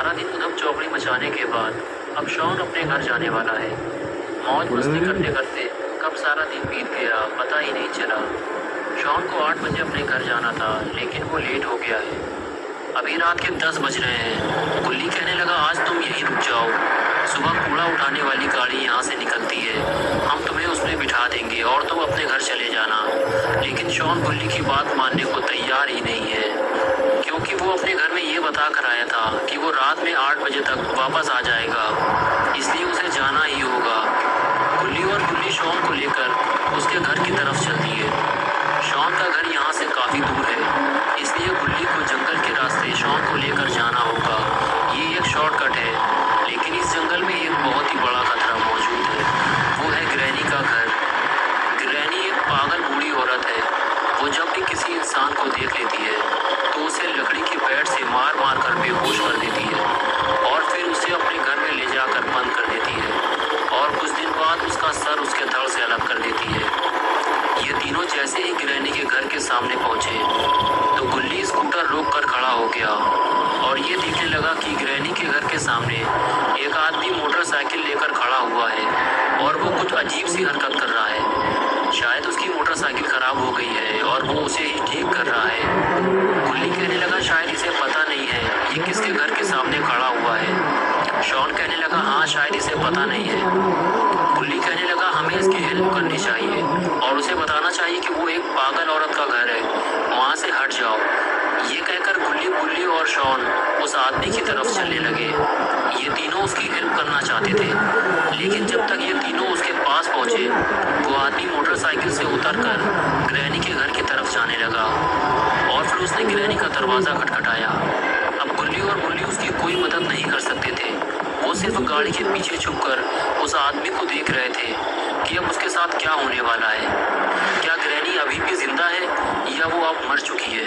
सारा दिन उधम चौकड़ी मचाने के बाद अब शॉन अपने घर जाने वाला है। मौज मस्ती करते करते कब सारा दिन बीत गया पता ही नहीं चला। शॉन को 8 बजे अपने घर जाना था, लेकिन वो लेट हो गया है। अभी रात के 10 बज रहे हैं। गुल्ली कहने लगा, आज तुम यहीं रुक जाओ, सुबह कूड़ा उठाने वाली गाड़ी यहाँ से निकलती है, हम तुम्हें उसमें बिठा देंगे और तुम अपने घर चले जाना। लेकिन शॉन गुल्ली की बात मानने को तैयार ही नहीं है, क्योंकि वो अपने घर में ये बता कर आया था कि वो रात में 8 बजे तक वापस आ जाएगा, इसलिए उसे जाना ही होगा। गुल्ली और गुल्ली शॉन को लेकर उसके घर की तरफ चलती है। शॉन का घर यहाँ से काफ़ी दूर है, इसलिए गुल्ली को जंगल के रास्ते शॉन को लेकर जाना होगा। ये एक शॉर्टकट है, लेकिन इस जंगल में एक बहुत ही बड़ा खतरा मौजूद है। वो है ग्रैनी का घर। ग्रैनी एक पागल बूढ़ी औरत है। वो जब भी किसी इंसान को देख लेती है तो उसे लकड़ी के बैट से मार मार कर बेहोश कर देती है और फिर उसे अपने घर में ले जाकर बंद कर देती है और कुछ दिन बाद उसका सर उसके धड़ से अलग कर देती है। ये तीनों जैसे ही ग्रैनी के घर के सामने पहुंचे तो गुल्ली स्कूटर रोक कर खड़ा हो गया और ये देखने लगा कि ग्रैनी के घर के सामने एक आदमी मोटरसाइकिल लेकर खड़ा हुआ है और वो कुछ अजीब सी हरकत कर रहा है। शायद उसकी मोटरसाइकिल खराब हो गई है और वो उसे ही ठीक कर रहा है। गुल्ली कहने लगा, शायद इसे पता नहीं है ये किसके घर के सामने खड़ा हुआ है। शॉन कहने लगा, हाँ शायद इसे पता नहीं है। गुल्ली कहने लगा, हमें इसकी हेल्प करनी चाहिए और उसे बताना चाहिए कि वो एक पागल औरत का घर है, वहाँ से हट जाओ। ये कहकर गुल्ली और शॉन उस आदमी की तरफ चलने लगे। ये तीनों उसकी हेल्प करना चाहते थे, लेकिन जब तक ये तीनों उसके पास पहुंचे वो आदमी मोटरसाइकिल से उतरकर ग्रैनी के घर की तरफ जाने लगा और फिर उसने ग्रैनी का दरवाज़ा खटखटाया। अब गुल्ली और गुल्ली उसकी कोई मदद नहीं कर सकते थे। वो सिर्फ गाड़ी के पीछे छुपकर उस आदमी को देख रहे थे कि अब उसके साथ क्या होने वाला है। क्या ग्रैनी अभी भी जिंदा है या वो अब मर चुकी है?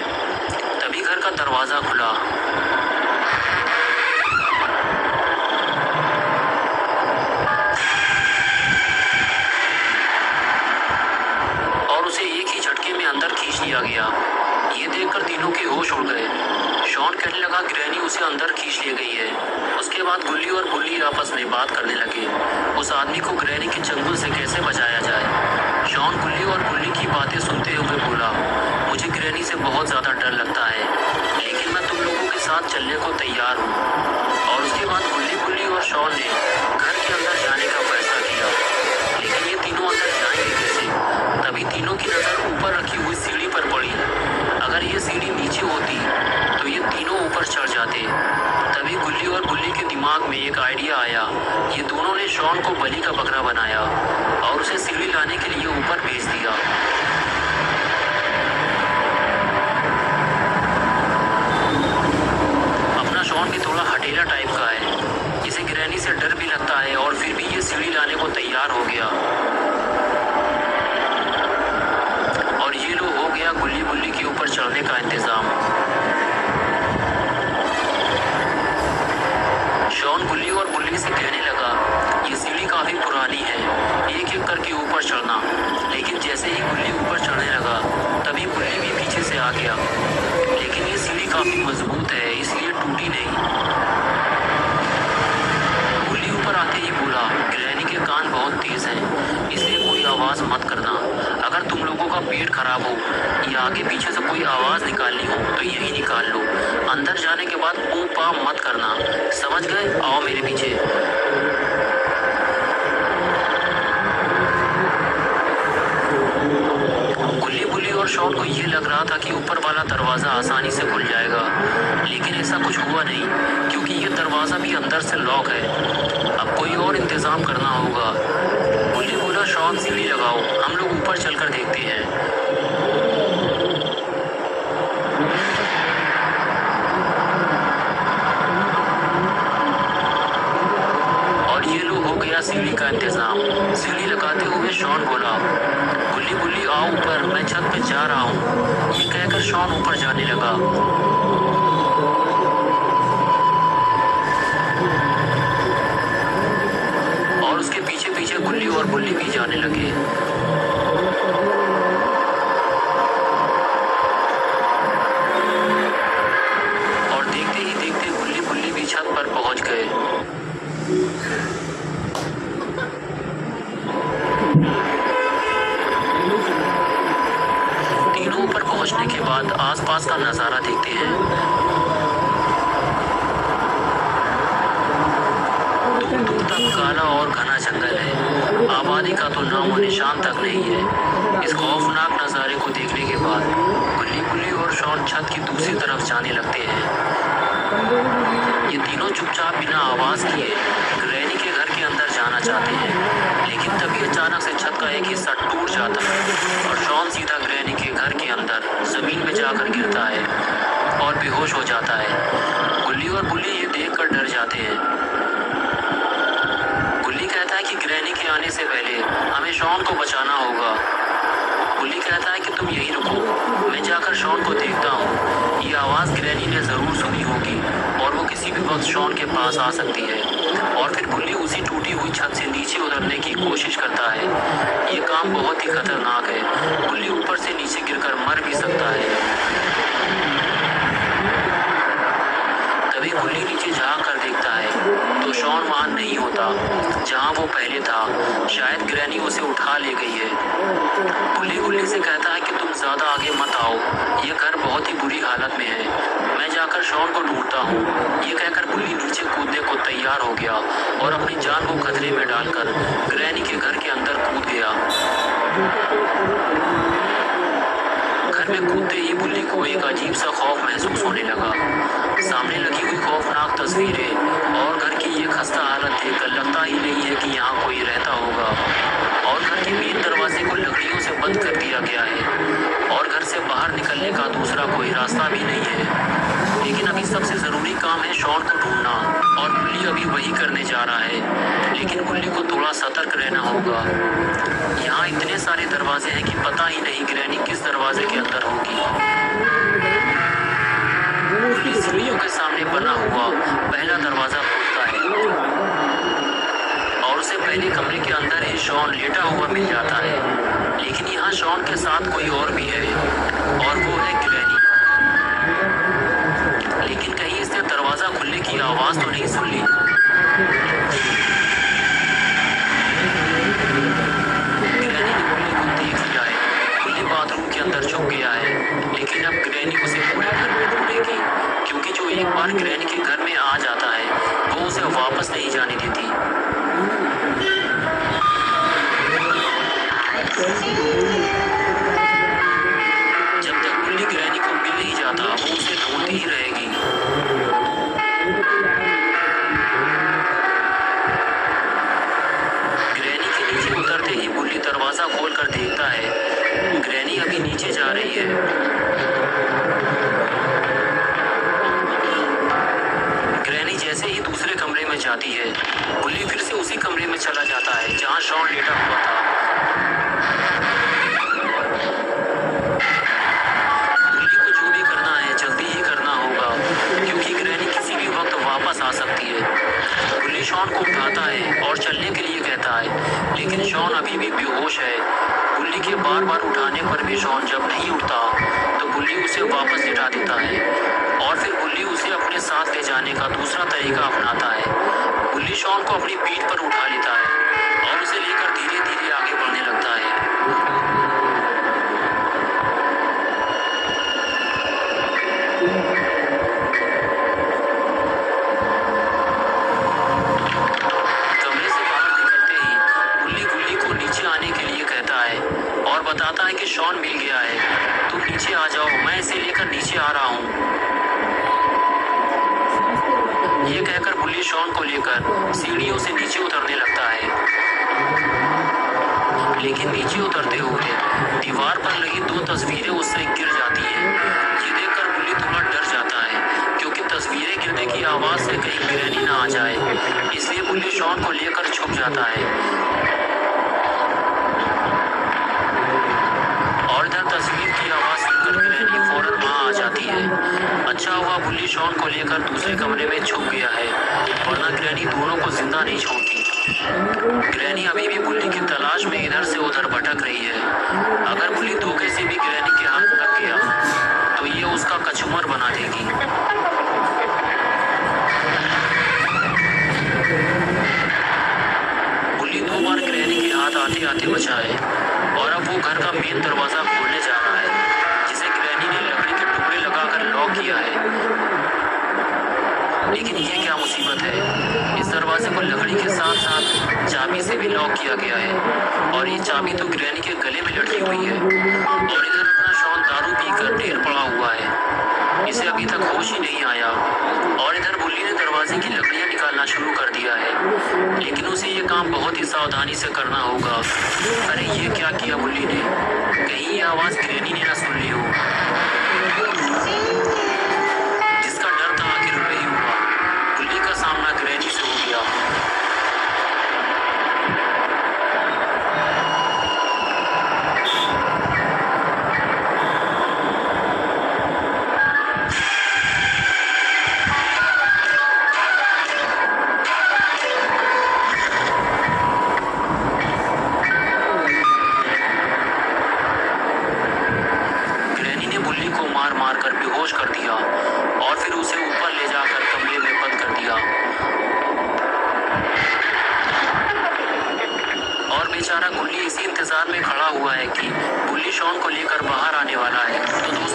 तभी घर का दरवाज़ा खुला और उसे एक ही झटके में अंदर खींच लिया गया। ये देखकर तीनों के होश उड़ गए। शॉन कहने लगा, ग्रैनी उसे अंदर खींच ले गई है। उसके बाद गुल्ली और गुल्ली आपस में बात करने लगे, उस आदमी को ग्रैनी के चंगुल से कैसे बचाया जाए। शॉन गुल्ली और गुल्ली की बातें सुनते हुए बोला, मुझे ग्रैनी से बहुत ज़्यादा डर लगता है, लेकिन मैं तुम लोगों के साथ चलने को तैयार हूँ। और उसके बाद गुल्ली और शॉन ने घर के अंदर जाने का फैसला किया, लेकिन ये तीनों अंदर जाएंगे कैसे? तभी तीनों की नज़र ऊपर रखी हुई सीढ़ी पर पड़ी। अगर ये सीढ़ी नीचे होती तो ये तीनों ऊपर चढ़ जाते। तभी गुल्ली और गुल्ली के दिमाग में एक आइडिया आया। ये दोनों ने शॉन को बलि का बकरा बनाया और उसे सीढ़ी लाने के लिए ऊपर भेज दिया। अपना शॉन भी थोड़ा हठीला टाइप का है, इसे ग्रैनी से डर भी लगता है और फिर भी ये सीढ़ी लाने को तैयार हो गया। और ये लो हो गया गुल्ली गुल्ली के ऊपर चढ़ने का इंतजाम। शॉन गुल्ली और गुल्ली से कहने लगा, ये सीढ़ी काफ़ी पुरानी है, एक एक करके ऊपर चढ़ना। लेकिन जैसे ही गुल्ली ऊपर चढ़ने लगा तभी गुल्ली भी पीछे से आ गया। लेकिन ये सीढ़ी काफ़ी मजबूत है, इसलिए टूटी नहीं। गुल्ली ऊपर आते ही बोला, ग्रैनी के कान बहुत तेज हैं, इसलिए कोई आवाज़ मत करना। अगर तुम लोगों का पेट खराब हो या आगे पीछे से कोई आवाज़ निकालनी हो तो यही निकाल लो। अंदर जाने के बाद ऊँ पा मत करना, समझ गए? आओ मेरे पीछे। गुल्ली और शॉन को ये लग रहा था कि ऊपर वाला दरवाज़ा आसानी से खुल जाएगा, लेकिन ऐसा कुछ हुआ नहीं, क्योंकि ये दरवाज़ा भी अंदर से लॉक है। अब कोई और इंतज़ाम करना होगा। गुल्ली बोला, शॉन सीढ़ी लगाओ, हम लोग ऊपर चलकर देखते हैं। और ये लो हो गया सीढ़ी का इंतज़ाम। सीढ़ी लगाते हुए शॉन बोला, गुल्ली आओ ऊपर, मैं छत पे जा रहा हूँ। ये कहकर शॉन ऊपर जाने लगा। और उसके पीछे पीछे गुल्ली और गुल्ली भी जाने लगे। और देखते ही देखते गुल्ली भी छत पर गए। तीनों ऊपर पहुंचने के बाद आसपास का नजारा देखते हैं। दूर दूर तक काला और घना जंगल है। आबादी का तो नामो निशान तक नहीं है। इस खौफनाक नजारे को देखने के बाद गुल्ली और शॉन छत की दूसरी तरफ जाने लगते हैं। ये तीनों चुपचाप बिना आवाज किए ग्रैनी के घर के अंदर जाना चाहते हैं, लेकिन तभी अचानक से छत का एक हिस्सा टूट जाता है और शॉन सीधा ग्रैनी के घर के अंदर जमीन में जाकर गिरता है और बेहोश हो जाता है। गुल्ली और बुल्ली ये देखकर डर जाते हैं। गुल्ली कहता है कि ग्रैनी के आने से पहले हमें शॉन को बचाना होगा। बुल्ली कहता है कि तुम यहीं रुको, मैं जाकर शॉन को देखता हूँ। ये आवाज़ ग्रैनी ने ज़रूर सुनी होगी और वो किसी भी वक्त शॉन के पास आ सकती है। और फिर बुल्ली उसी टूटी हुई छत से नीचे उतरने की कोशिश करता है। ये काम बहुत ही खतरनाक है। बुल्ली ऊपर से नीचे गिरकर मर भी सकता है। तभी गुल्ली नीचे झांक कर देखता है तो शॉन वहां नहीं होता जहां वो पहले था। शायद ग्रैनी उसे उठा ले गई है। गुल्ली से कहता है कि तुम ज्यादा आगे मत आओ, ये घर बहुत ही बुरी हालत में है, मैं जाकर शॉन को ढूंढता हूँ। ये कहकर गुल्ली नीचे कूदने को तैयार हो गया और अपनी जान को खतरे में डालकर ग्रैनी के घर के अंदर कूद गया। घर में कूदते ही बुल्ली को एक अजीब सा खौफ महसूस होने लगा। सामने लगी हुई खौफनाक तस्वीरें और घर की ये खस्ता हालत देखकर लगता ही नहीं है कि यहाँ कोई रहता होगा। और घर के मेन दरवाजे को लकड़ियों से बंद कर दिया गया है और घर से बाहर निकलने का दूसरा कोई रास्ता भी नहीं है। लेकिन अभी सबसे ज़रूरी काम है शॉन को ढूंढना और बुल्ली अभी वही करने जा रहा है। लेकिन बुल्ली को थोड़ा सतर्क रहना होगा। यहाँ इतने सारे दरवाजे हैं कि पता ही नहीं ग्रैनी किस दरवाजे के अंदर होगी। बुल्ली सीढ़ियों के सामने बना हुआ पहला दरवाजा खोलता है और उसे पहले कमरे के अंदर ही शॉन लेटा हुआ मिल जाता है। लेकिन यहाँ शॉन के साथ कोई और भी है और वो है ग्रैनी। लेकिन कहीं इसने दरवाजा खुलने की आवाज तो नहीं सुन ली। ग्रैनी ने बुल्ली को देख लिया है। बुल्ली बाथरूम के अंदर छुप गया है, लेकिन अब ग्रैनी उसे पूरे घर में ढूंढेगी, क्योंकि जो एक बार ग्रैनी के घर में आ जाता है वो उसे वापस नहीं जाने देती। जब तक बुल्ली ग्रैनी को मिल नहीं जाता वो उसे ढूंढती ही रहेगी। ग्रैनी के नीचे उतरते ही बुल्ली दरवाजा खोलकर देखता है ग्रैनी अभी नीचे जा रही है। ग्रैनी जैसे ही दूसरे कमरे में जाती है बुल्ली फिर से उसी कमरे में चला जाता है जहां शॉन लेटा हुआ था। बुल्ली को जो भी करना है जल्दी ही करना होगा, क्योंकि ग्रैनी किसी भी वक्त वापस आ सकती है। बुल्ली शॉन को उठाता है और चलने के लिए कहता है, लेकिन शॉन अभी भी बेहोश है। बुल्ली के बार बार उठाने पर भी शॉन जब नहीं उठता तो बुल्ली उसे वापस लिटा देता है और फिर बुल्ली उसे अपने साथ ले जाने का दूसरा तरीका अपनाता है। बुल्ली शॉन को अपनी पीठ पर उठा लेता है और उसे लेकर धीरे धीरे आगे बढ़ने लगता है। कमरे से बाहर निकलते ही बुल्ली गुल्ली को नीचे आने के लिए कहता है और बताता है कि शॉन मिल गया है, तुम नीचे आ जाओ, मैं इसे लेकर नीचे आ रहा हूँ। ये कहकर बुल्ली शॉन को लेकर सीढ़ियों से नीचे उतरने लगता है। लेकिन नीचे उतरते हुए दीवार पर लगी दो तस्वीरें उससे गिर जाती हैं। ये देखकर बुल्ली थोड़ा डर जाता है, क्योंकि तस्वीरें गिरने की आवाज से कहीं ग्रैनी ना आ जाए। इसलिए बुल्ली शॉन को लेकर छुप जाता है और इधर तस्वीर की आवाज सुनकर ग्रैनी फौरन वहां आ जाती है। अच्छा हुआ बुल्ली शॉन को लेकर दूसरे कमरे में छुप गया है, वरना ग्रैनी दोनों को जिंदा नहीं छोड़ती। ग्रैनी अभी भी बुल्ली की तलाश में इधर से उधर भटक रही है। अगर बुल्ली धोखे से भी ग्रैनी के हाथ लग गया तो ये उसका कचूमर बना देगी। घर का मेन दरवाज़ा खोलने जा रहा है, जिसे ग्रैनी ने लकड़ी के टुकड़े लगाकर लॉक किया है। लेकिन ये क्या मुसीबत है, इस दरवाजे को लकड़ी के साथ साथ चाबी से भी लॉक किया गया है और ये चाबी तो ग्रैनी के गले में लटकी हुई है। और इधर अपना शॉन दारू पीकर ढेर पड़ा हुआ है, इसे अभी तक होश ही नहीं आया। और इधर बुल्ली ने दरवाजे की लकड़ियां निकालना शुरू कर दिया है, लेकिन उसे ये काम बहुत ही सावधानी से करना होगा। अरे ये क्या किया बुल्ली ने, कहीं ये आवाज़ ग्रैनी ने ना सुन ली हो। जिसका डर था आखिर वही हुआ, बुल्ली का सामना ग्रैनी से हो गया। ग्रैनी ने बुल्ली को मार मार कर बेहोश कर दिया और फिर उसे ऊपर ले जाकर कमरे में बंद कर दिया। और बेचारा गुल्ली इसी इंतजार में खड़ा हुआ है कि बुल्ली शॉन को लेकर बाहर आने वाला है। तो दोस्तों